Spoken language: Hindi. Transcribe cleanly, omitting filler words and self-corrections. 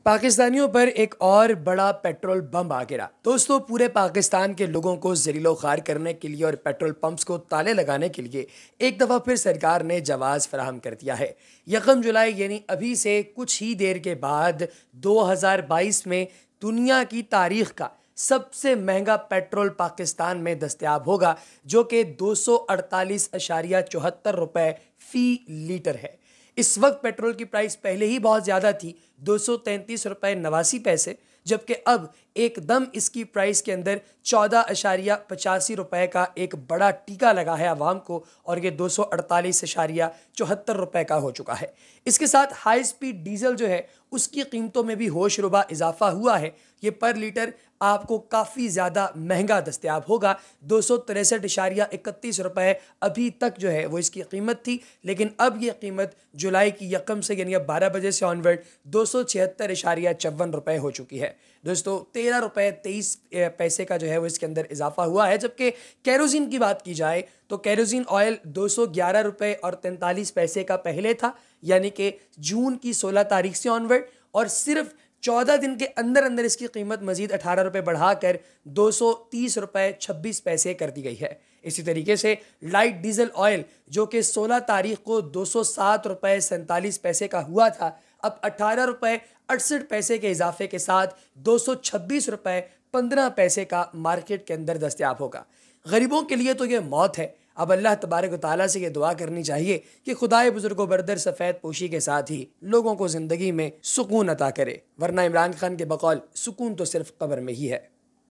पाकिस्तानियों पर एक और बड़ा पेट्रोल बम आ गिरा। दोस्तों, पूरे पाकिस्तान के लोगों को जलीलो ख़ार करने के लिए और पेट्रोल पंप्स को ताले लगाने के लिए एक दफ़ा फिर सरकार ने जवाज़ फराहम कर दिया है। 1 जुलाई यानी अभी से कुछ ही देर के बाद 2022 में दुनिया की तारीख का सबसे महंगा पेट्रोल पाकिस्तान में दस्तयाब होगा, जो कि 248.74 रुपये फ़ी लीटर है। इस वक्त पेट्रोल की प्राइस पहले ही बहुत ज़्यादा थी, 233.89 रुपये, जबकि अब एकदम इसकी प्राइस के अंदर 14.85 रुपये का एक बड़ा टीका लगा है आवाम को, और ये 248.74 रुपये का हो चुका है। इसके साथ हाई स्पीड डीजल जो है उसकी कीमतों में भी होशरुबा इजाफा हुआ है। ये पर लीटर आपको काफ़ी ज़्यादा महंगा दस्तयाब होगा। 263.31 रुपये अभी तक जो है वो इसकी कीमत थी, लेकिन अब ये कीमत जुलाई की 1 से यानी अब 12 बजे से ऑनवर्ड 276.54 रुपये हो चुकी है। दोस्तों, 13 रुपये 23 पैसे का जो है वो इसके अंदर इजाफा हुआ है। जबकि केरोसिन की बात की जाए तो केरोसिन ऑयल 211 रुपये और 43 पैसे का पहले था, यानी कि जून की 16 तारीख से ऑनवर्ड, और सिर्फ 14 दिन के अंदर अंदर इसकी कीमत मजीद 18 रुपये बढ़ाकर 230 रुपये 26 पैसे कर दी गई है। इसी तरीके से लाइट डीजल ऑयल, जो कि 16 तारीख को 207 रुपये 47 पैसे का हुआ था, अब 18 रुपये 68 पैसे के इजाफे के साथ 226 रुपये 15 पैसे का मार्केट के अंदर दस्तयाब होगा। गरीबों के लिए तो ये मौत है। अब अल्लाह तबारक व तआला से ये दुआ करनी चाहिए कि खुदाए बुजुर्गो बरदर सफ़ेद पोशी के साथ ही लोगों को ज़िंदगी में सुकून अता करे, वरना इमरान खान के बकौल सुकून तो सिर्फ कब्र में ही है।